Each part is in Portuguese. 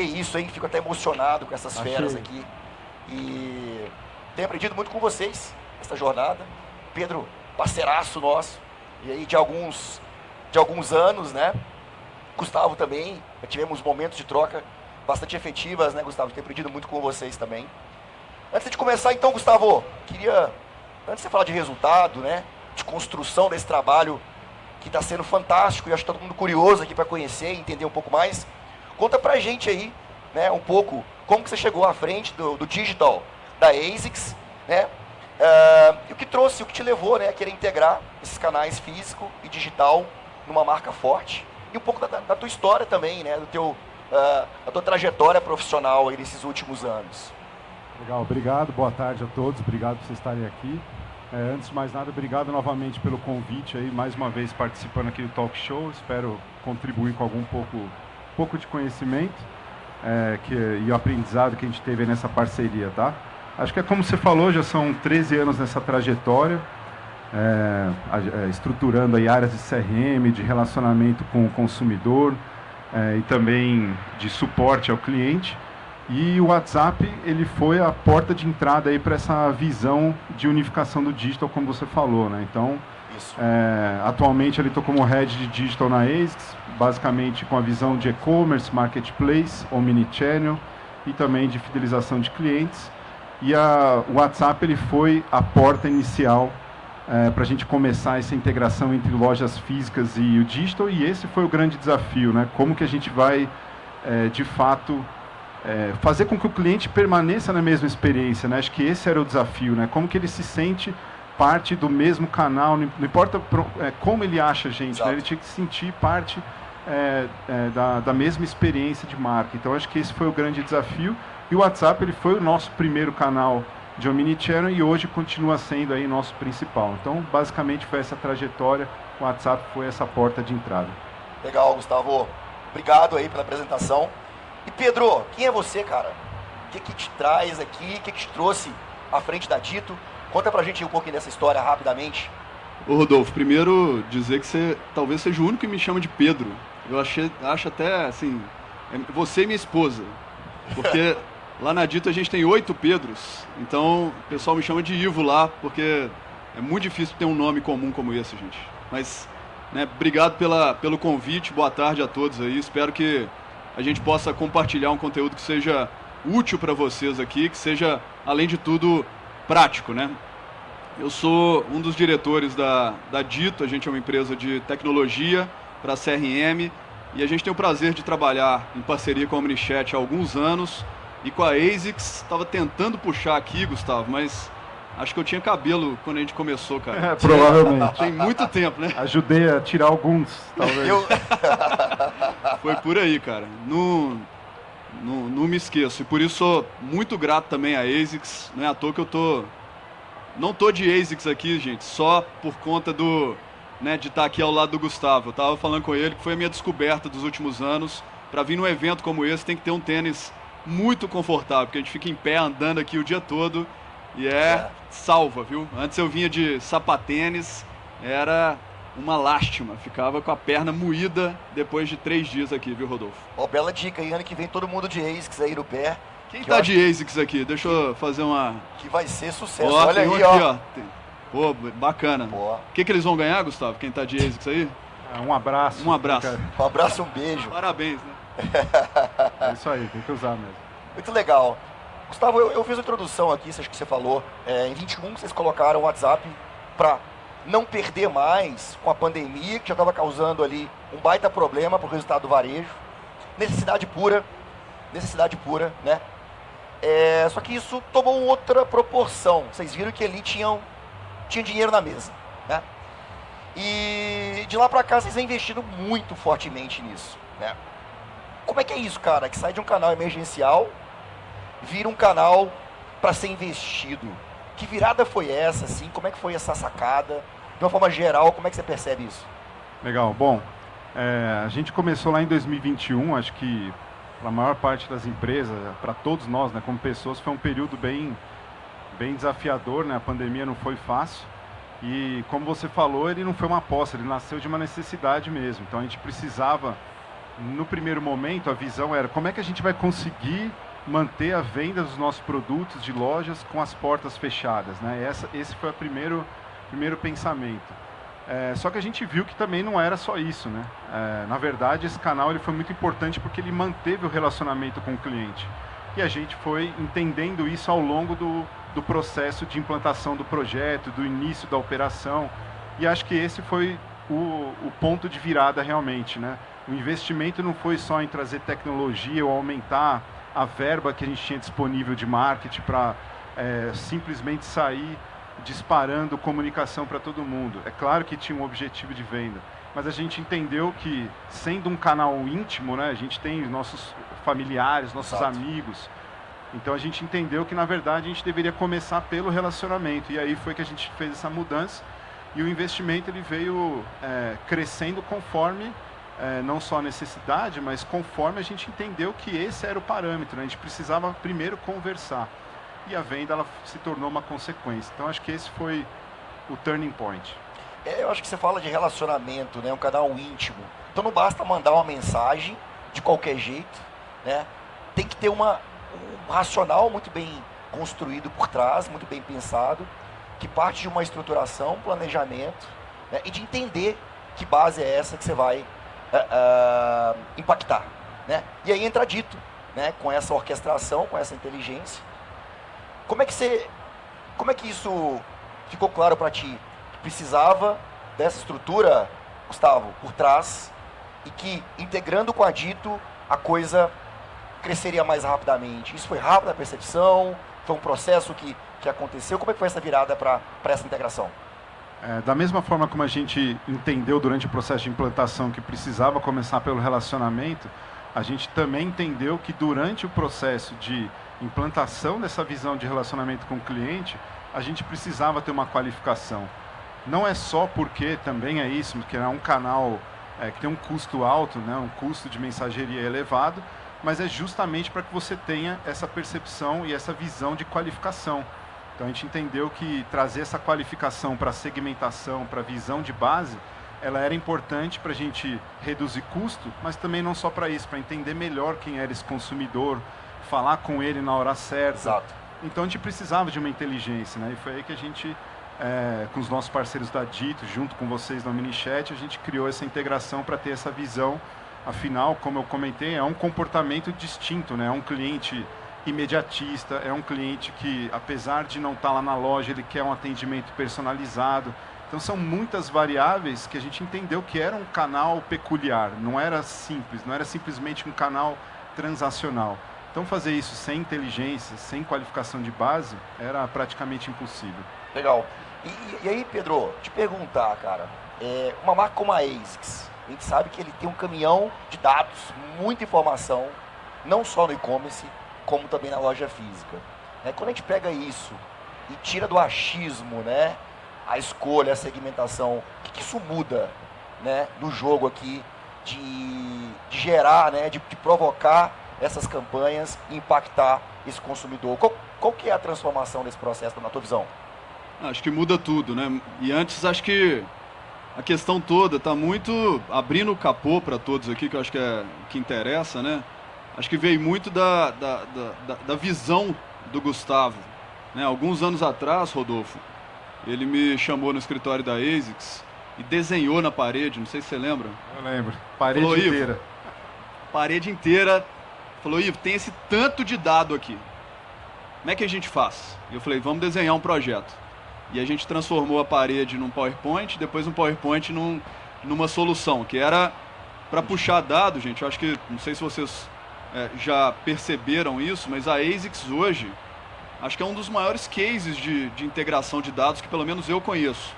isso, hein? Fico até emocionado com essas feras Achei. aqui. E tenho aprendido muito com vocês, essa jornada. Pedro, parceiraço nosso, e aí de alguns anos, né? Gustavo também, tivemos momentos de troca bastante efetivas, né, Gustavo? Tenho aprendido muito com vocês também. Antes de começar, então, Gustavo, queria, antes de você falar de resultado, né, de construção desse trabalho que está sendo fantástico, e acho que todo mundo curioso aqui para conhecer e entender um pouco mais, conta pra gente aí, né, um pouco, como que você chegou à frente do digital da ASICS, né, e o que trouxe, o que te levou, né, a querer integrar esses canais físico e digital numa marca forte, e um pouco da tua história também, né, da tua trajetória profissional aí nesses últimos anos. Legal, obrigado, boa tarde a todos, obrigado por vocês estarem aqui. Antes de mais nada, obrigado novamente pelo convite aí, mais uma vez participando aqui do Talk Show. Espero contribuir com algum pouco de conhecimento e o aprendizado que a gente teve nessa parceria, tá? Acho que é como você falou, já são 13 anos nessa trajetória, estruturando aí áreas de CRM, de relacionamento com o consumidor e também de suporte ao cliente. E o WhatsApp, ele foi a porta de entrada aí para essa visão de unificação do digital, como você falou, né? Então, atualmente ele estou como Head de Digital na ASICS, basicamente com a visão de e-commerce, marketplace, omnichannel e também de fidelização de clientes. E o WhatsApp, ele foi a porta inicial para a gente começar essa integração entre lojas físicas e o digital, e esse foi o grande desafio, né? Como que a gente vai, de fato, fazer com que o cliente permaneça na mesma experiência, né? Acho que esse era o desafio, né? Como que ele se sente parte do mesmo canal, não importa como ele acha a gente, né? Ele tinha que se sentir parte da mesma experiência de marca. Então, acho que esse foi o grande desafio. E o WhatsApp, ele foi o nosso primeiro canal de omnichannel e hoje continua sendo aí nosso principal. Então, basicamente, foi essa trajetória. O WhatsApp foi essa porta de entrada. Legal, Gustavo. Obrigado aí pela apresentação. E Pedro, quem é você, cara? O que te traz aqui? O que te trouxe à frente da Dito? Conta pra gente um pouquinho dessa história rapidamente. Ô Rodolfo, primeiro dizer que você talvez seja o único que me chama de Pedro. Eu acho até, assim, você e minha esposa. Porque lá na Dito a gente tem 8 Pedros. Então o pessoal me chama de Ivo lá, porque é muito difícil ter um nome comum como esse, gente. Mas, né, obrigado pelo convite, boa tarde a todos aí. Espero que a gente possa compartilhar um conteúdo que seja útil para vocês aqui, que seja, além de tudo, prático, né? Eu sou um dos diretores da Dito, a gente é uma empresa de tecnologia para CRM e a gente tem o prazer de trabalhar em parceria com a Omnichat há alguns anos e com a ASICS. Estava tentando puxar aqui, Gustavo, mas acho que eu tinha cabelo quando a gente começou, cara. Provavelmente. Tem muito tempo, né? Ajudei a tirar alguns, talvez. Foi por aí, cara. Não me esqueço. E por isso sou muito grato também à ASICS. Não é à toa que não tô de ASICS aqui, gente, só por conta de estar aqui ao lado do Gustavo. Eu tava falando com ele que foi a minha descoberta dos últimos anos. Para vir num evento como esse tem que ter um tênis muito confortável, porque a gente fica em pé andando aqui o dia todo e salva, viu? Antes eu vinha de sapatênis, era uma lástima, ficava com a perna moída depois de 3 dias aqui, viu, Rodolfo? Ó, bela dica, hein? Ano que vem todo mundo de ASICS aí no pé. Quem tá de ASICS aqui? Deixa eu fazer uma... Que vai ser sucesso, Ó, olha tem um aí, aqui, ó. Pô, bacana. Ó. O que eles vão ganhar, Gustavo? Quem tá de ASICS aí? Um abraço. Um abraço. Um abraço, um beijo. Parabéns, né? É isso aí, tem que usar mesmo. Muito legal. Gustavo, eu fiz a introdução aqui, acho que você falou. Em 21 vocês colocaram o WhatsApp para não perder mais com a pandemia, que já estava causando ali um baita problema para o resultado do varejo. Necessidade pura, né? Só que isso tomou outra proporção. Vocês viram que ali tinha dinheiro na mesa, né? E de lá para cá vocês vêm investindo muito fortemente nisso, né? Como é que é isso, cara? Que sai de um canal emergencial, vira um canal para ser investido. Que virada foi essa, assim? Como é que foi essa sacada? De uma forma geral, como é que você percebe isso? Legal. Bom, a gente começou lá em 2021, acho que para a maior parte das empresas, para todos nós, né, como pessoas, foi um período bem desafiador, né? A pandemia não foi fácil e, como você falou, ele não foi uma aposta, ele nasceu de uma necessidade mesmo. Então a gente precisava no primeiro momento, a visão era como é que a gente vai conseguir manter a venda dos nossos produtos de lojas com as portas fechadas, né? Esse foi o primeiro pensamento. Só que a gente viu que também não era só isso, né? Na verdade, esse canal ele foi muito importante porque ele manteve o relacionamento com o cliente. E a gente foi entendendo isso ao longo do processo de implantação do projeto, do início da operação. E acho que esse foi o ponto de virada realmente, né? O investimento não foi só em trazer tecnologia ou aumentar a verba que a gente tinha disponível de marketing para simplesmente sair disparando comunicação para todo mundo. É claro que tinha um objetivo de venda, mas a gente entendeu que, sendo um canal íntimo, né, a gente tem nossos familiares, nossos Exato. amigos, então a gente entendeu que, na verdade, a gente deveria começar pelo relacionamento, e aí foi que a gente fez essa mudança, e o investimento ele veio crescendo conforme, não só a necessidade, mas conforme a gente entendeu que esse era o parâmetro, né? A gente precisava primeiro conversar, e a venda ela se tornou uma consequência. Então acho que esse foi o turning point. Eu acho que você fala de relacionamento, né? Um canal íntimo. Então não basta mandar uma mensagem de qualquer jeito, né? Tem que ter um racional muito bem construído por trás, muito bem pensado, que parte de uma estruturação, planejamento, né? E de entender que base é essa que você vai impactar, né? E aí entra dito, né? Com essa orquestração, com essa inteligência. Como é que isso ficou claro para ti? Que precisava dessa estrutura, Gustavo, por trás, e que integrando com a Dito, a coisa cresceria mais rapidamente. Isso foi rápida a percepção? Foi um processo que aconteceu? Como é que foi essa virada para essa integração? Da mesma forma como a gente entendeu durante o processo de implantação que precisava começar pelo relacionamento, a gente também entendeu que durante o processo de implantação dessa visão de relacionamento com o cliente, a gente precisava ter uma qualificação. Não é só porque também é isso, que é um canal que tem um custo alto, né, um custo de mensageria elevado, mas é justamente para que você tenha essa percepção e essa visão de qualificação. Então a gente entendeu que trazer essa qualificação para segmentação, para visão de base, ela era importante para a gente reduzir custo, mas também não só para isso, para entender melhor quem era esse consumidor, falar com ele na hora certa. Exato. Então a gente precisava de uma inteligência, né? E foi aí que a gente, com os nossos parceiros da Dito, junto com vocês no MiniChat, a gente criou essa integração para ter essa visão. Afinal, como eu comentei, é um comportamento distinto, né? É um cliente imediatista, é um cliente que, apesar de não estar lá na loja, ele quer um atendimento personalizado. Então são muitas variáveis que a gente entendeu que era um canal peculiar, não era simples, não era simplesmente um canal transacional. Então fazer isso sem inteligência, sem qualificação de base, era praticamente impossível. Legal. E aí, Pedro, te perguntar, cara, uma marca como a ASICS, a gente sabe que ele tem um caminhão de dados, muita informação, não só no e-commerce, como também na loja física. Quando a gente pega isso e tira do achismo, né, a escolha, a segmentação, o que isso muda, né, no jogo aqui de gerar, né, de provocar essas campanhas e impactar esse consumidor? Qual que é a transformação desse processo na tua visão? Acho que muda tudo, né? E antes, acho que a questão toda está muito abrindo o capô para todos aqui, que eu acho que é o que interessa, né? Acho que veio muito da visão do Gustavo, né? Alguns anos atrás, Rodolfo, ele me chamou no escritório da ASICS e desenhou na parede, não sei se você lembra. Eu lembro. Parede Falou, inteira. Ivo, parede inteira. Falou, Ivo, tem esse tanto de dado aqui. Como é que a gente faz? E eu falei, vamos desenhar um projeto. E a gente transformou a parede num PowerPoint, depois um PowerPoint numa solução, que era para puxar dado, gente. Eu acho que, não sei se vocês já perceberam isso, mas a ASICS hoje, acho que é um dos maiores cases de integração de dados que pelo menos eu conheço.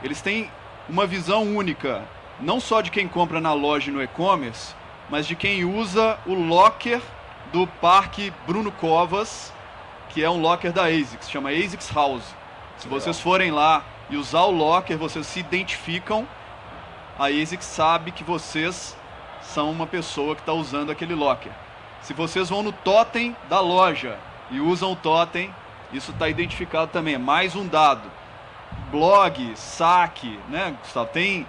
Eles têm uma visão única, não só de quem compra na loja e no e-commerce, mas de quem usa o locker do Parque Bruno Covas, que é um locker da ASICS, chama ASICS House. Se vocês forem lá e usar o locker, vocês se identificam, a ASICS sabe que vocês são uma pessoa que está usando aquele locker. Se vocês vão no totem da loja e usam o totem, isso está identificado também, é mais um dado. Blog, saque, né, Gustavo? Tem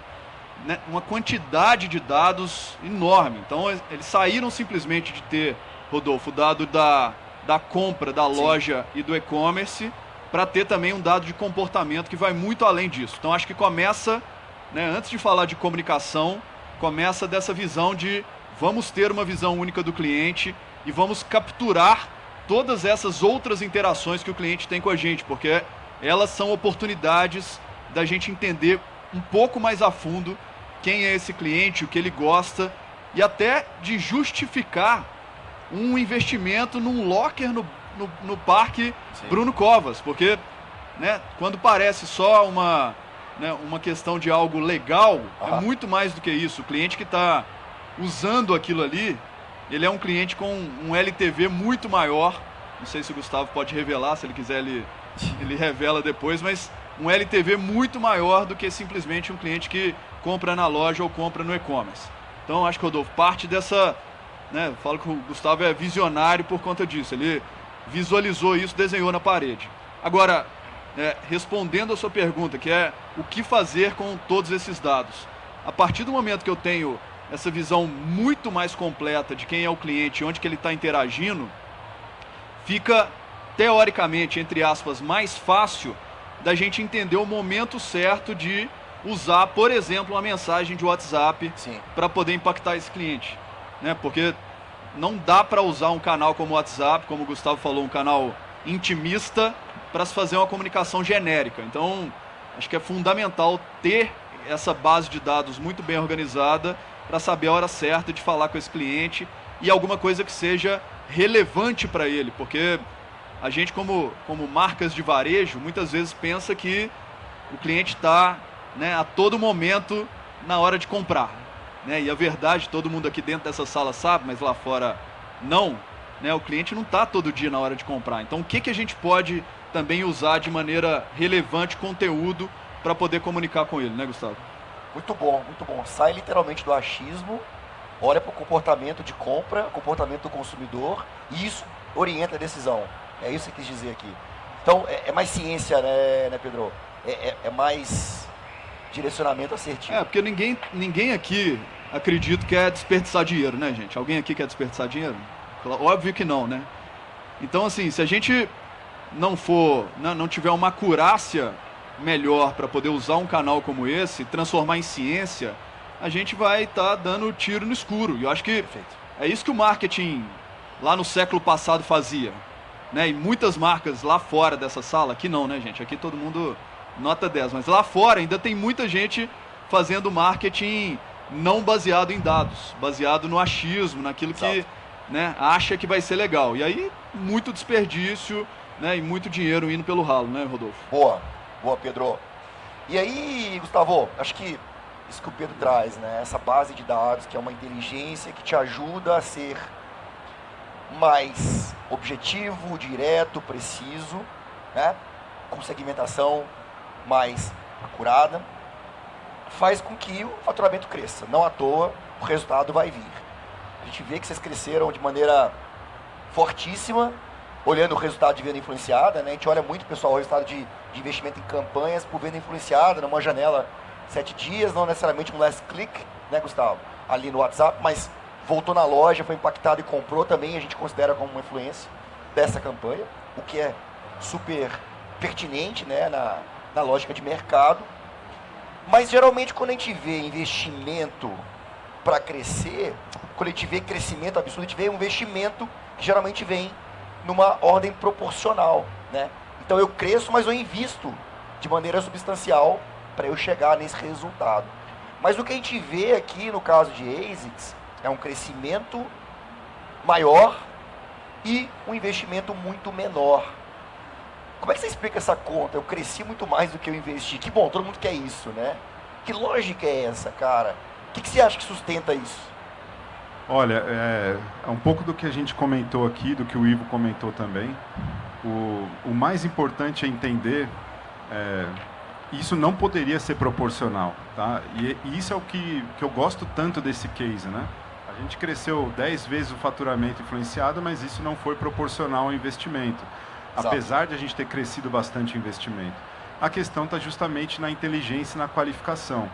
né, uma quantidade de dados enorme. Então, eles saíram simplesmente de ter, Rodolfo, o dado da compra da loja e do e-commerce, para ter também um dado de comportamento que vai muito além disso. Então, acho que começa, né, antes de falar de comunicação, começa dessa visão de vamos ter uma visão única do cliente e vamos capturar todas essas outras interações que o cliente tem com a gente, porque elas são oportunidades da gente entender um pouco mais a fundo quem é esse cliente, o que ele gosta, e até de justificar um investimento num locker no Parque Bruno Covas, porque, né, quando parece só uma questão de algo legal, é muito mais do que isso. O cliente que está usando aquilo ali, ele é um cliente com um LTV muito maior. Não sei se o Gustavo pode revelar, se ele quiser ele revela depois, mas um LTV muito maior do que simplesmente um cliente que compra na loja ou compra no e-commerce. Então, acho que, Rodolfo, parte dessa, né, eu falo que o Gustavo é visionário por conta disso, ele visualizou isso, desenhou na parede. Agora, respondendo a sua pergunta, que é o que fazer com todos esses dados? A partir do momento que eu tenho essa visão muito mais completa de quem é o cliente e onde que ele está interagindo, fica, teoricamente, entre aspas, mais fácil da gente entender o momento certo de usar, por exemplo, uma mensagem de WhatsApp para poder impactar esse cliente, né? Porque não dá para usar um canal como o WhatsApp, como o Gustavo falou, um canal intimista, para se fazer uma comunicação genérica. Então, acho que é fundamental ter essa base de dados muito bem organizada para saber a hora certa de falar com esse cliente e alguma coisa que seja relevante para ele, porque a gente, como marcas de varejo, muitas vezes pensa que o cliente está, né, a todo momento na hora de comprar, né? E a verdade, todo mundo aqui dentro dessa sala sabe, mas lá fora não, né? O cliente não está todo dia na hora de comprar. Então, o que a gente pode também usar de maneira relevante conteúdo para poder comunicar com ele, né, Gustavo? Muito bom, muito bom. Sai literalmente do achismo, olha para o comportamento de compra, comportamento do consumidor, e isso orienta a decisão. É isso que eu quis dizer aqui. Então, é mais ciência, né, Pedro? É mais direcionamento assertivo. Porque ninguém aqui, acredito, quer desperdiçar dinheiro, né, gente? Alguém aqui quer desperdiçar dinheiro? Óbvio que não, né? Então, assim, se a gente não tiver uma acurácia melhor para poder usar um canal como esse, transformar em ciência, a gente vai estar dando tiro no escuro. E eu acho que é isso que o marketing lá no século passado fazia, né? E muitas marcas lá fora dessa sala, aqui não, né, gente? Aqui todo mundo nota 10, mas lá fora ainda tem muita gente fazendo marketing não baseado em dados, baseado no achismo, naquilo que, né, acha que vai ser legal. E aí, muito desperdício, né, e muito dinheiro indo pelo ralo, né, Rodolfo? Boa, Pedro. E aí, Gustavo, acho que isso que o Pedro traz, né, essa base de dados, que é uma inteligência que te ajuda a ser mais objetivo, direto, preciso, né, com segmentação mais acurada, faz com que o faturamento cresça. Não à toa, o resultado vai vir. A gente vê que vocês cresceram de maneira fortíssima, olhando o resultado de venda influenciada, né? A gente olha muito, pessoal, o resultado de investimento em campanhas por venda influenciada, numa janela 7 dias, não necessariamente um last click, né, Gustavo? Ali no WhatsApp, mas voltou na loja, foi impactado e comprou também, a gente considera como uma influência dessa campanha, o que é super pertinente, né, na lógica de mercado. Mas geralmente quando a gente vê investimento para crescer, quando a gente vê crescimento absurdo, a gente vê um investimento que geralmente vem numa ordem proporcional, né? Então eu cresço, mas eu invisto de maneira substancial para eu chegar nesse resultado. Mas o que a gente vê aqui no caso de ASICS é um crescimento maior e um investimento muito menor. Como é que você explica essa conta? Eu cresci muito mais do que eu investi. Que bom, todo mundo quer isso, né? Que lógica é essa, cara? O que você acha que sustenta isso? Olha, é um pouco do que a gente comentou aqui, do que o Ivo comentou também. O mais importante é entender, isso não poderia ser proporcional, tá? E isso é o que eu gosto tanto desse case, né? A gente cresceu 10 vezes o faturamento influenciado, mas isso não foi proporcional ao investimento. Apesar de a gente ter crescido bastante o investimento. A questão está justamente na inteligência e na qualificação.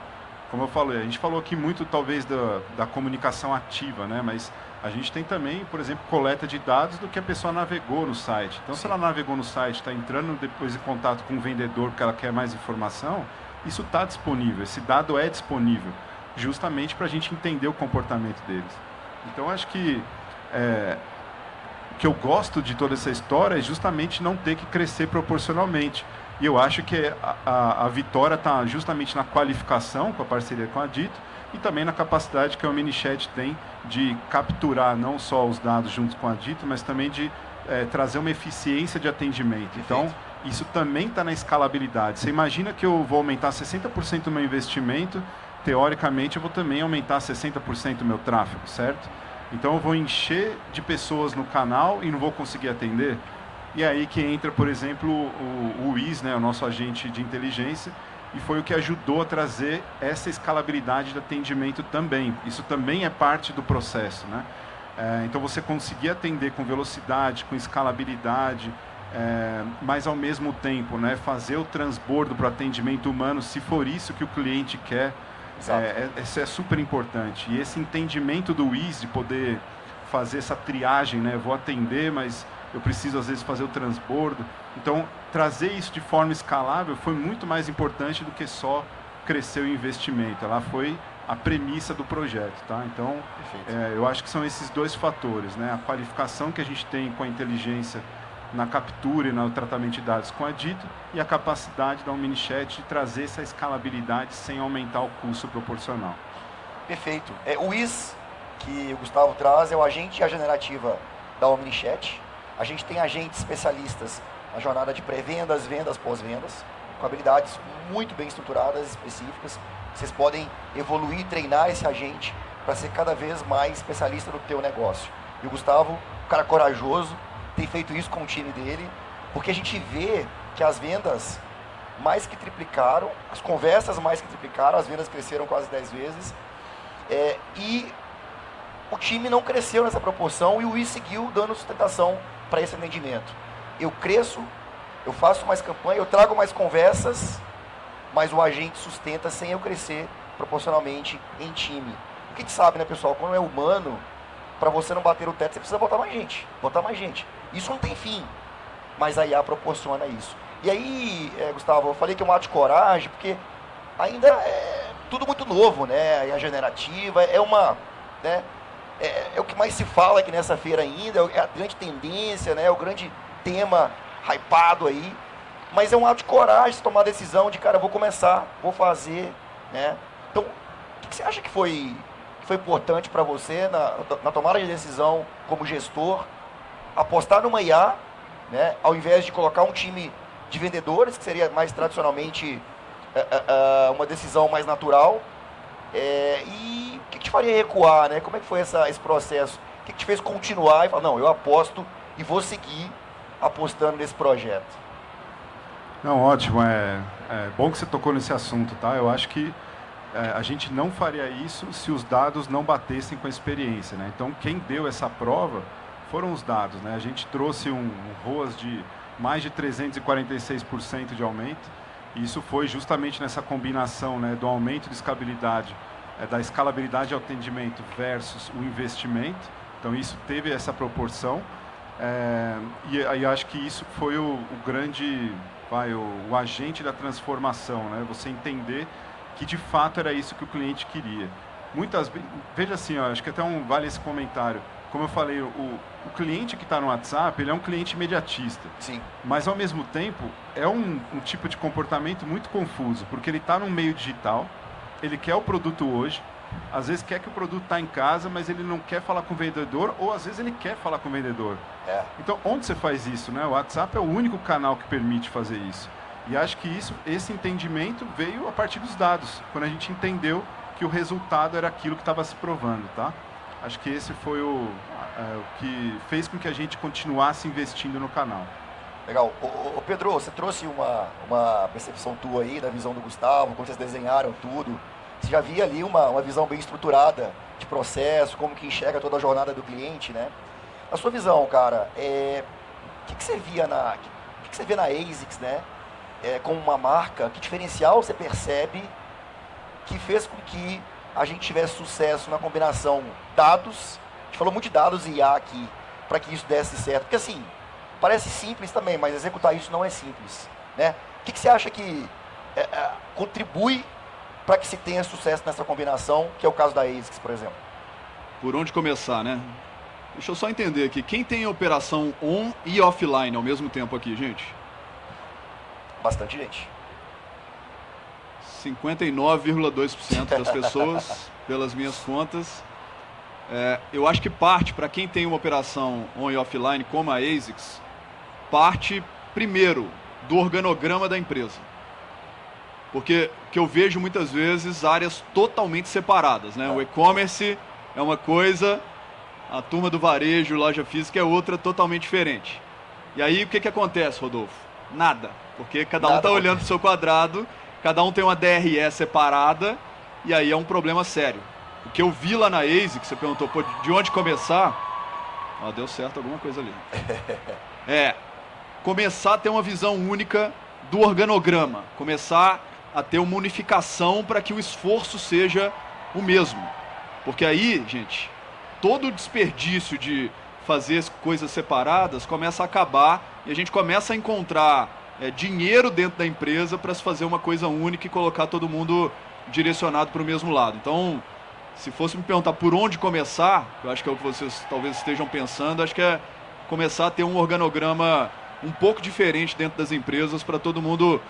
como eu falei, a gente falou aqui muito talvez da comunicação ativa, né? Mas a gente tem também, por exemplo, coleta de dados do que a pessoa navegou no site. Então, se ela navegou no site, está entrando depois em contato com o vendedor porque ela quer mais informação, isso está disponível, esse dado é disponível, justamente para a gente entender o comportamento deles. Então, acho que o que eu gosto de toda essa história é justamente não ter que crescer proporcionalmente. E eu acho que a vitória está justamente na qualificação, com a parceria com a Dito, e também na capacidade que a OmniChat tem de capturar não só os dados juntos com a Dito, mas também de trazer uma eficiência de atendimento. Perfeito. Então, isso também está na escalabilidade. Você imagina que eu vou aumentar 60% do meu investimento, teoricamente eu vou também aumentar 60% do meu tráfego, certo? Então eu vou encher de pessoas no canal e não vou conseguir atender. E aí que entra, por exemplo, o Wiz, né, o nosso agente de inteligência, e foi o que ajudou a trazer essa escalabilidade de atendimento também. Isso também é parte do processo, né? Então você conseguir atender com velocidade, com escalabilidade, mas ao mesmo tempo, né, fazer o transbordo para o atendimento humano, se for isso que o cliente quer, isso é super importante. E esse entendimento do Wiz de poder fazer essa triagem, né, vou atender, mas eu preciso às vezes fazer o transbordo. Então, trazer isso de forma escalável foi muito mais importante do que só crescer o investimento. Ela foi a premissa do projeto, tá? Então, eu acho que são esses dois fatores, né? A qualificação que a gente tem com a inteligência na captura e no tratamento de dados com a Dito e a capacidade da OmniChat de trazer essa escalabilidade sem aumentar o custo proporcional. Perfeito. O Wiz, que o Gustavo traz, é o agente e a generativa da OmniChat. A gente tem agentes especialistas na jornada de pré-vendas, vendas, pós-vendas, com habilidades muito bem estruturadas, específicas. Vocês podem evoluir e treinar esse agente para ser cada vez mais especialista no teu negócio. E o Gustavo, um cara corajoso, tem feito isso com o time dele, porque a gente vê que as vendas mais que triplicaram, as conversas mais que triplicaram, as vendas cresceram quase 10 vezes, e o time não cresceu nessa proporção e o Wiz seguiu dando sustentação para esse atendimento. Eu cresço, eu faço mais campanha, eu trago mais conversas, mas o agente sustenta sem eu crescer proporcionalmente em time. O que a gente sabe, né, pessoal? Quando é humano, para você não bater o teto, você precisa botar mais gente. Isso não tem fim, mas a IA proporciona isso. E aí, Gustavo, eu falei que é um ato de coragem, porque ainda é tudo muito novo, né? A IA generativa é o que mais se fala aqui nessa feira ainda, é a grande tendência, né? É o grande tema hypado aí. Mas é um ato de coragem tomar a decisão de, cara, vou começar, vou fazer, né? Então, o que você acha que foi importante para você na tomada de decisão como gestor, apostar numa IA, né? Ao invés de colocar um time de vendedores, que seria mais tradicionalmente uma decisão mais natural, e o que te faria recuar, né? Como é que foi esse processo? O que te fez continuar e falar, não, eu aposto e vou seguir apostando nesse projeto? Não, ótimo. É bom que você tocou nesse assunto, tá? Eu acho que a gente não faria isso se os dados não batessem com a experiência, né? Então, quem deu essa prova foram os dados, né? A gente trouxe um ROAS de mais de 346% de aumento, e isso foi justamente nessa combinação, né, do aumento de escalabilidade, da escalabilidade ao atendimento versus o investimento. Então, isso teve essa proporção, e aí acho que isso foi o grande... o agente da transformação, né? Você entender que de fato era isso que o cliente queria. Muitas vezes, veja assim, acho que até vale esse comentário. Como eu falei, o cliente que está no WhatsApp, ele é um cliente imediatista. Sim. Mas ao mesmo tempo é um tipo de comportamento muito confuso, porque ele está no meio digital, ele quer o produto hoje, às vezes quer que o produto está em casa, mas ele não quer falar com o vendedor, ou às vezes ele quer falar com o vendedor. Então, onde você faz isso, né? O WhatsApp é o único canal que permite fazer isso. E acho que esse entendimento veio a partir dos dados, quando a gente entendeu que o resultado era aquilo que estava se provando, tá? Acho que esse foi o que fez com que a gente continuasse investindo no canal. Legal. Ô Pedro, você trouxe uma percepção tua aí, da visão do Gustavo, como vocês desenharam tudo. Você já via ali uma visão bem estruturada de processo, como que enxerga toda a jornada do cliente, né? A sua visão, cara, o que você via na ASICS, né? Como uma marca, que diferencial você percebe que fez com que a gente tivesse sucesso na combinação dados, a gente falou muito de dados e IA aqui, para que isso desse certo. Porque assim, parece simples também, mas executar isso não é simples, né? O que você acha que contribui para que se tenha sucesso nessa combinação, que é o caso da ASICS, por exemplo? Por onde começar, né? Deixa eu só entender aqui. Quem tem operação on e offline ao mesmo tempo aqui, gente? Bastante gente. 59,2% das pessoas, pelas minhas contas. Eu acho que parte, para quem tem uma operação on e offline, como a ASICS, parte, primeiro, do organograma da empresa. Porque que eu vejo muitas vezes áreas totalmente separadas, né? O e-commerce é uma coisa, a turma do varejo, loja física é outra totalmente diferente. E aí o que acontece, Rodolfo? Nada. Porque cada um está olhando para o seu quadrado, cada um tem uma DRE separada, e aí é um problema sério. O que eu vi lá na ASICS, que você perguntou, pô, de onde começar? Ó, deu certo alguma coisa ali. Começar a ter uma visão única do organograma. Começar a ter uma unificação para que o esforço seja o mesmo. Porque aí, gente, todo o desperdício de fazer coisas separadas começa a acabar e a gente começa a encontrar dinheiro dentro da empresa para se fazer uma coisa única e colocar todo mundo direcionado para o mesmo lado. Então, se fosse me perguntar por onde começar, eu acho que é o que vocês talvez estejam pensando, acho que é começar a ter um organograma um pouco diferente dentro das empresas para todo mundo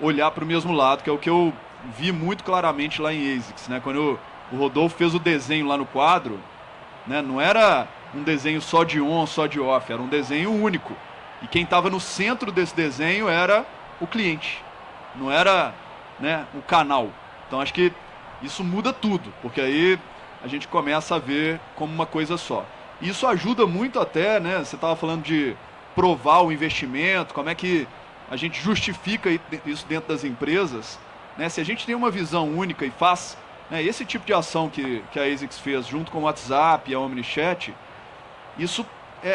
olhar para o mesmo lado, que é o que eu vi muito claramente lá em ASICS, né? Quando o Rodolfo fez o desenho lá no quadro, né? Não era um desenho só de on, só de off, era um desenho único. E quem estava no centro desse desenho era o cliente, não era, né, o canal. Então acho que isso muda tudo, porque aí a gente começa a ver como uma coisa só. Isso ajuda muito até, né? Você estava falando de provar o investimento, como é que a gente justifica isso dentro das empresas, né? Se a gente tem uma visão única e faz, né, esse tipo de ação que a ASICS fez junto com o WhatsApp e a OmniChat, isso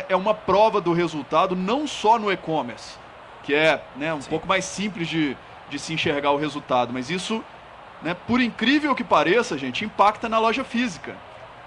é uma prova do resultado não só no e-commerce, que é, né, um pouco mais simples de se enxergar o resultado, mas isso, né, por incrível que pareça, gente, impacta na loja física,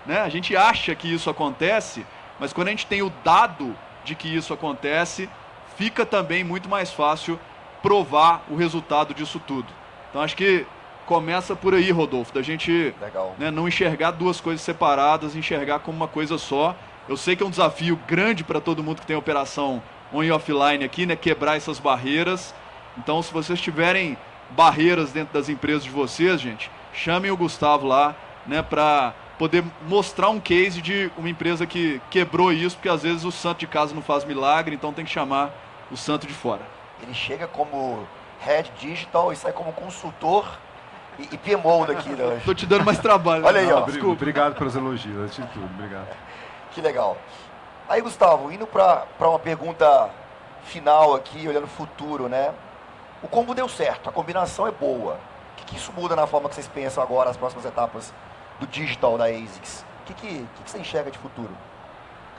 né? A gente acha que isso acontece, mas quando a gente tem o dado de que isso acontece, fica também muito mais fácil provar o resultado disso tudo. Então acho que começa por aí, Rodolfo, da gente, né, não enxergar duas coisas separadas, enxergar como uma coisa só. Eu sei que é um desafio grande para todo mundo que tem operação on e offline aqui, né, quebrar essas barreiras. Então, se vocês tiverem barreiras dentro das empresas de vocês, gente, chamem o Gustavo lá, né, para poder mostrar um case de uma empresa que quebrou isso, porque às vezes o santo de casa não faz milagre, então tem que chamar o santo de fora. Ele chega como Head Digital e sai como consultor e PMO daqui, né? Tô te dando mais trabalho. Olha aí, ó. Desculpa. Obrigado pelos elogios, antes de tudo, obrigado. Que legal. Aí, Gustavo, indo para uma pergunta final aqui, olhando o futuro, né? O combo deu certo, a combinação é boa. O que isso muda na forma que vocês pensam agora, as próximas etapas do digital da ASICS? O que você enxerga de futuro?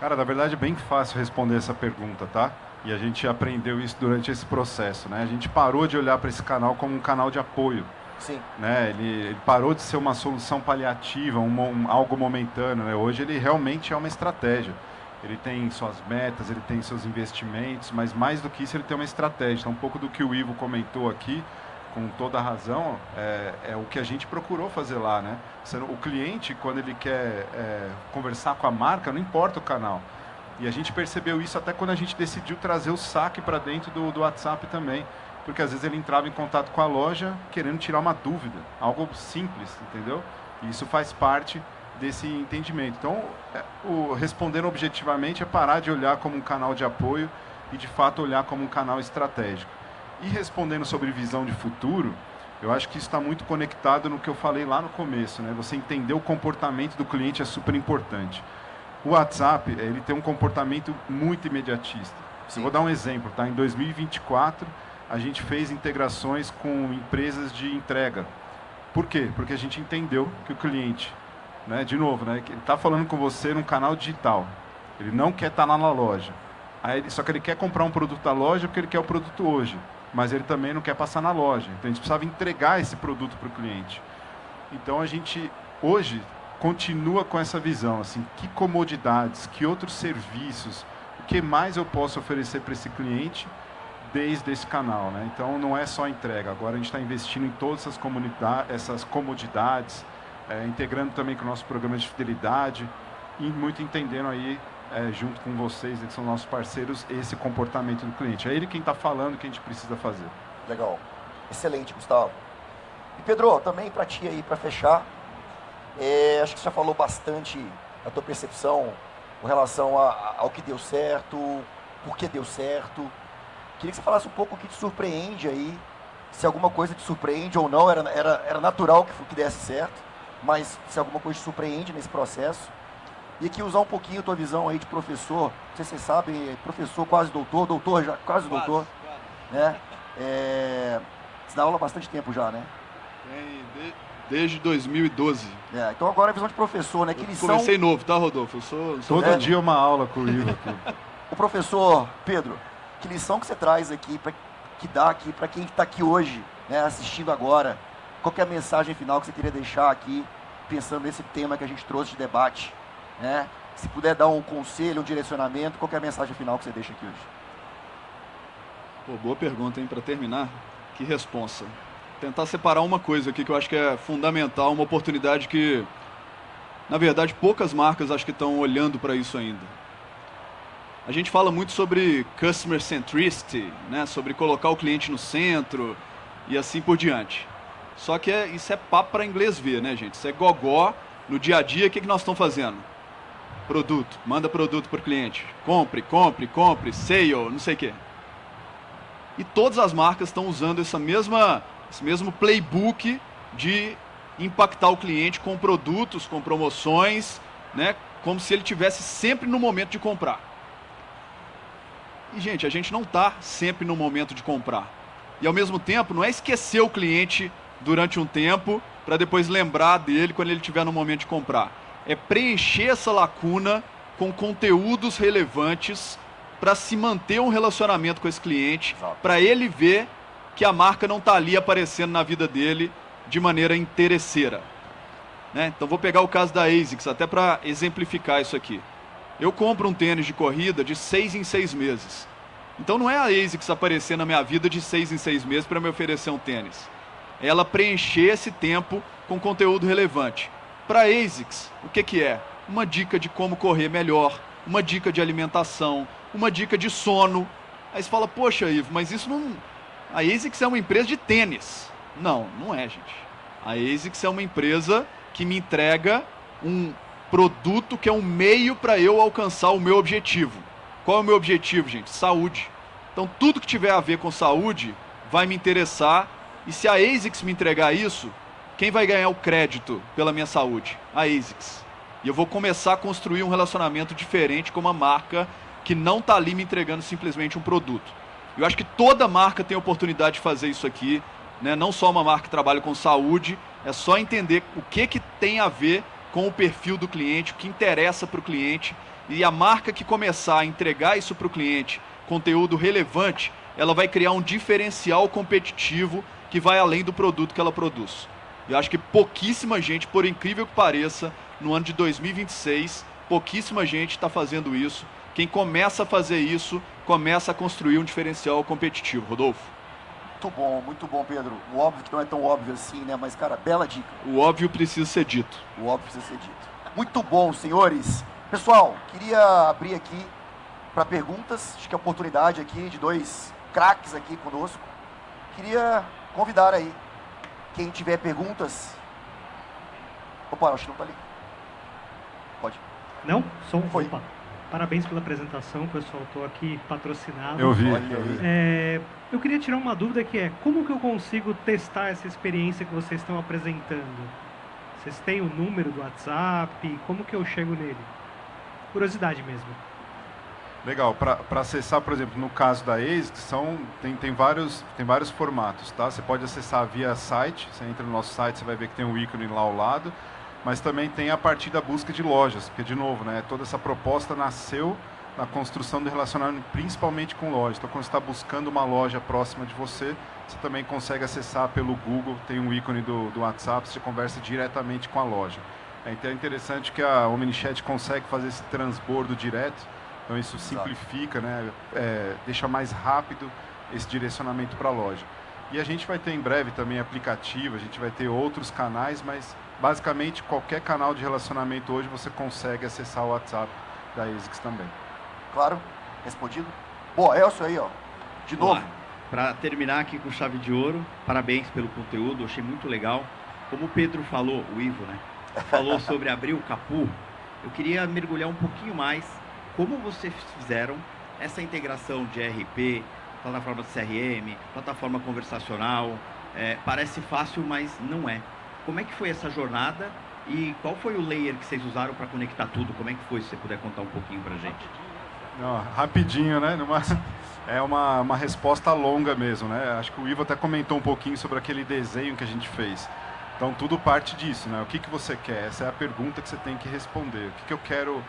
Cara, na verdade é bem fácil responder essa pergunta, tá? E a gente aprendeu isso durante esse processo, né? A gente parou de olhar para esse canal como um canal de apoio. Sim. Né? Ele parou de ser uma solução paliativa, algo momentâneo, né? Hoje ele realmente é uma estratégia. Ele tem suas metas, ele tem seus investimentos, mas mais do que isso ele tem uma estratégia. Então, um pouco do que o Ivo comentou aqui, com toda a razão, é o que a gente procurou fazer lá, né? O cliente, quando ele quer conversar com a marca, não importa o canal. E a gente percebeu isso até quando a gente decidiu trazer o saque para dentro do WhatsApp também. Porque às vezes ele entrava em contato com a loja querendo tirar uma dúvida, algo simples, entendeu? E isso faz parte desse entendimento. Então, respondendo objetivamente, é parar de olhar como um canal de apoio e, de fato, olhar como um canal estratégico. E respondendo sobre visão de futuro, eu acho que isso está muito conectado no que eu falei lá no começo, né? Você entender o comportamento do cliente é super importante. O WhatsApp, ele tem um comportamento muito imediatista. Eu vou dar um exemplo, tá? Em 2024, a gente fez integrações com empresas de entrega. Por quê? Porque a gente entendeu que o cliente, né, de novo, né, ele está falando com você num canal digital. Ele não quer estar lá na loja. Só que ele quer comprar um produto da loja porque ele quer o produto hoje. Mas ele também não quer passar na loja. Então a gente precisava entregar esse produto para o cliente. Então a gente hoje continua com essa visão, assim, que comodidades, que outros serviços, o que mais eu posso oferecer para esse cliente desde esse canal, né? Então não é só entrega, agora a gente está investindo em todas essas comodidades, integrando também com o nosso programa de fidelidade e muito entendendo aí, junto com vocês, que são nossos parceiros, esse comportamento do cliente. É ele quem está falando o que a gente precisa fazer. Legal. Excelente, Gustavo. E Pedro, também para ti aí, para fechar, acho que você já falou bastante a tua percepção com relação ao que deu certo, por que deu certo. Queria que você falasse um pouco o que te surpreende aí, se alguma coisa te surpreende ou não, era natural que desse certo, mas se alguma coisa te surpreende nesse processo. E aqui usar um pouquinho a tua visão aí de professor, não sei se vocês sabem, professor quase doutor já, quase doutor, né? Você dá aula há bastante tempo já, né? Desde 2012. Então agora a visão de professor, né? Que Comecei novo, tá, Rodolfo? Eu sou Todo dia uma aula com o Ivo. O professor Pedro, que lição que você traz aqui, que dá aqui para quem está aqui hoje, né, assistindo agora? Qual que é a mensagem final que você queria deixar aqui, pensando nesse tema que a gente trouxe de debate? Né? Se puder dar um conselho, um direcionamento, qual que é a mensagem final que você deixa aqui hoje? Pô, boa pergunta, hein? Para terminar, que responsa. Tentar separar uma coisa aqui que eu acho que é fundamental, uma oportunidade que, na verdade, poucas marcas acho que estão olhando para isso ainda. A gente fala muito sobre customer centricity, né? Sobre colocar o cliente no centro e assim por diante. Só que isso é papo para inglês ver, né, gente? Isso é gogó. No dia a dia, o que nós estamos fazendo? Produto, manda produto para o cliente. Compre, sale, não sei o quê. E todas as marcas estão usando esse mesmo playbook de impactar o cliente com produtos, com promoções, né? Como se ele tivesse sempre no momento de comprar. E, gente, a gente não está sempre no momento de comprar. E, ao mesmo tempo, não é esquecer o cliente durante um tempo para depois lembrar dele quando ele estiver no momento de comprar. É preencher essa lacuna com conteúdos relevantes para se manter um relacionamento com esse cliente, para ele ver que a marca não está ali aparecendo na vida dele de maneira interesseira. Né? Então, vou pegar o caso da ASICS, até para exemplificar isso aqui. Eu compro um tênis de corrida de 6 em 6 meses. Então, não é a ASICS aparecer na minha vida de 6 em 6 meses para me oferecer um tênis. É ela preencher esse tempo com conteúdo relevante. Para a ASICS, o que é? Uma dica de como correr melhor, uma dica de alimentação, uma dica de sono. Aí você fala, poxa, Ivo, mas isso não... A ASICS é uma empresa de tênis. Não, não é, gente. A ASICS é uma empresa que me entrega um produto que é um meio para eu alcançar o meu objetivo. Qual é o meu objetivo, gente? Saúde. Então, tudo que tiver a ver com saúde vai me interessar. E se a ASICS me entregar isso, quem vai ganhar o crédito pela minha saúde? A ASICS. E eu vou começar a construir um relacionamento diferente com uma marca que não está ali me entregando simplesmente um produto. Eu acho que toda marca tem a oportunidade de fazer isso aqui, né? Não só uma marca que trabalha com saúde, é só entender o que tem a ver com o perfil do cliente, o que interessa para o cliente. E a marca que começar a entregar isso para o cliente, conteúdo relevante, ela vai criar um diferencial competitivo que vai além do produto que ela produz. Eu acho que pouquíssima gente, por incrível que pareça, no ano de 2026, pouquíssima gente está fazendo isso. Quem começa a fazer isso, começa a construir um diferencial competitivo. Rodolfo? Muito bom, Pedro. O óbvio que não é tão óbvio assim, né? Mas, cara, bela dica. O óbvio precisa ser dito. O óbvio precisa ser dito. Muito bom, senhores. Pessoal, queria abrir aqui para perguntas. Acho que é a oportunidade aqui de dois craques aqui conosco. Queria convidar aí quem tiver perguntas. Opa, acho que não tá ali. Pode. Não? Som? Foi. Opa. Parabéns pela apresentação, pessoal. Estou aqui patrocinado. Eu vi. Eu queria tirar uma dúvida que é, como que eu consigo testar essa experiência que vocês estão apresentando? Vocês têm o número do WhatsApp? Como que eu chego nele? Curiosidade mesmo. Legal, para acessar, por exemplo, no caso da ASICS, tem vários formatos, tá? Você pode acessar via site, você entra no nosso site, você vai ver que tem um ícone lá ao lado, mas também tem a partir da busca de lojas, porque, de novo, né, toda essa proposta nasceu na construção do relacionamento, principalmente com loja. Então, quando você está buscando uma loja próxima de você, você também consegue acessar pelo Google, tem um ícone do WhatsApp, você conversa diretamente com a loja. Então é interessante que a OmniChat consegue fazer esse transbordo direto, então isso simplifica, né? Deixa mais rápido esse direcionamento para a loja. E a gente vai ter em breve também aplicativo, a gente vai ter outros canais, mas basicamente qualquer canal de relacionamento hoje você consegue acessar o WhatsApp da ASICS também. Claro, respondido. Boa, Elcio aí, ó. De novo. Para terminar aqui com chave de ouro, parabéns pelo conteúdo, achei muito legal. Como o Pedro falou, o Ivo, né? Falou sobre abrir o capô, eu queria mergulhar um pouquinho mais como vocês fizeram essa integração de ERP, plataforma de CRM, plataforma conversacional. Parece fácil, mas não é. Como é que foi essa jornada e qual foi o layer que vocês usaram para conectar tudo? Como é que foi, se você puder contar um pouquinho para a gente? Não, rapidinho, né? É uma resposta longa mesmo, né? Acho que o Ivo até comentou um pouquinho sobre aquele desenho que a gente fez. Então, tudo parte disso, né? O que você quer? Essa é a pergunta que você tem que responder. O que eu quero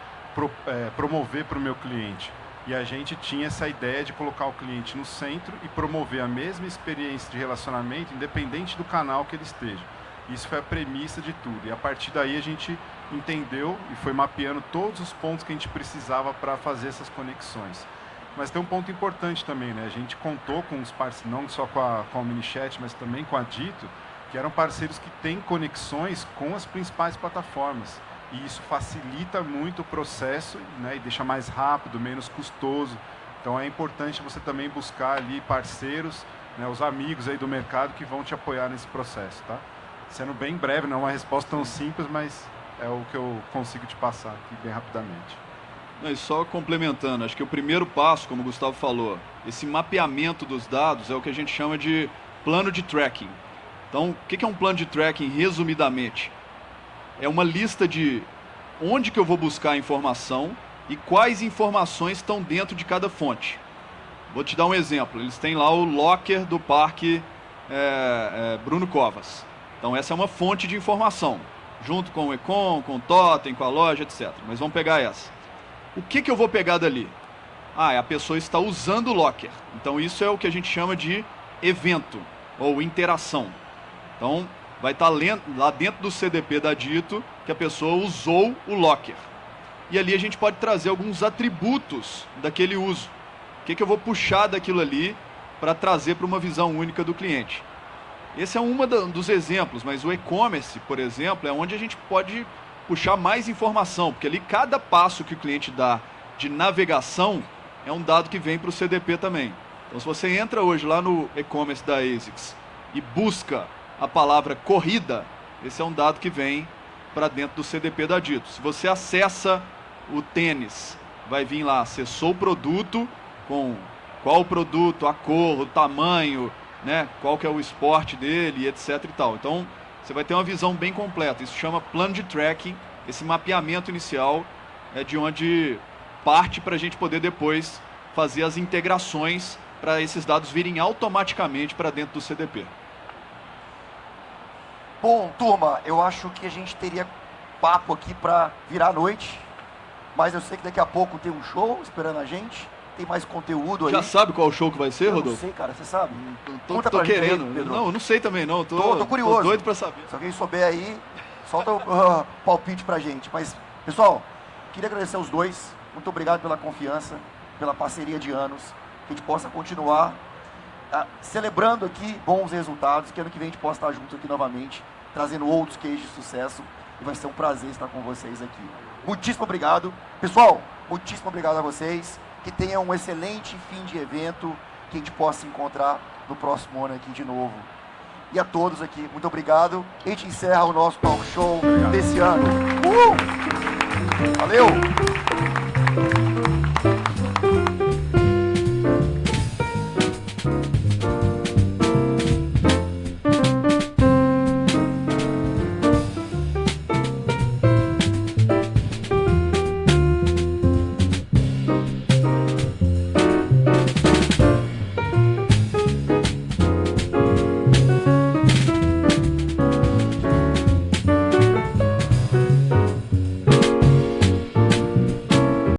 promover para o meu cliente? E a gente tinha essa ideia de colocar o cliente no centro e promover a mesma experiência de relacionamento, independente do canal que ele esteja. Isso foi a premissa de tudo. E a partir daí a gente entendeu e foi mapeando todos os pontos que a gente precisava para fazer essas conexões. Mas tem um ponto importante também, né? A gente contou com os parceiros, não só com a OmniChat, mas também com a Dito, que eram parceiros que têm conexões com as principais plataformas. E isso facilita muito o processo, né, e deixa mais rápido, menos custoso. Então é importante você também buscar ali parceiros, né, os amigos aí do mercado que vão te apoiar nesse processo, tá? Sendo bem breve, não é uma resposta tão simples, mas é o que eu consigo te passar aqui bem rapidamente. E só complementando, acho que o primeiro passo, como o Gustavo falou, esse mapeamento dos dados é o que a gente chama de plano de tracking. Então, o que é um plano de tracking, resumidamente? É uma lista de onde que eu vou buscar a informação e quais informações estão dentro de cada fonte. Vou te dar um exemplo. Eles têm lá o locker do parque Bruno Covas. Então, essa é uma fonte de informação, junto com o Econ, com o Totem, com a loja, etc. Mas vamos pegar essa. O que eu vou pegar dali? A pessoa está usando o locker. Então, isso é o que a gente chama de evento ou interação. Então, vai estar lá dentro do CDP da Dito que a pessoa usou o locker. E ali a gente pode trazer alguns atributos daquele uso. O que eu vou puxar daquilo ali para trazer para uma visão única do cliente. Esse é um dos exemplos, mas o e-commerce, por exemplo, é onde a gente pode puxar mais informação, porque ali cada passo que o cliente dá de navegação é um dado que vem para o CDP também. Então, se você entra hoje lá no e-commerce da ASICS e busca a palavra corrida, esse é um dado que vem para dentro do CDP da Dito. Se você acessa o tênis, vai vir lá, acessou o produto com qual o produto, a cor, o tamanho, né, qual que é o esporte dele, etc e tal. Então, você vai ter uma visão bem completa. Isso chama plano de tracking, esse mapeamento inicial é de onde parte para a gente poder depois fazer as integrações para esses dados virem automaticamente para dentro do CDP. Bom, turma, eu acho que a gente teria papo aqui para virar a noite, mas eu sei que daqui a pouco tem um show esperando a gente, tem mais conteúdo aí. Já sabe qual show que vai ser, Rodolfo? Não sei, cara, você sabe? Tô querendo. Aí, Pedro. Não sei também não, tô curioso. Tô doido para saber. Se alguém souber aí, solta o palpite pra gente. Mas, pessoal, queria agradecer os dois, muito obrigado pela confiança, pela parceria de anos, que a gente possa continuar celebrando aqui bons resultados, que ano que vem a gente possa estar junto aqui novamente, trazendo outros cases de sucesso, e vai ser um prazer estar com vocês aqui. Muitíssimo obrigado. Pessoal, muitíssimo obrigado a vocês, que tenham um excelente fim de evento, que a gente possa se encontrar no próximo ano aqui de novo. E a todos aqui, muito obrigado. A gente encerra o nosso talk show desse ano. Valeu!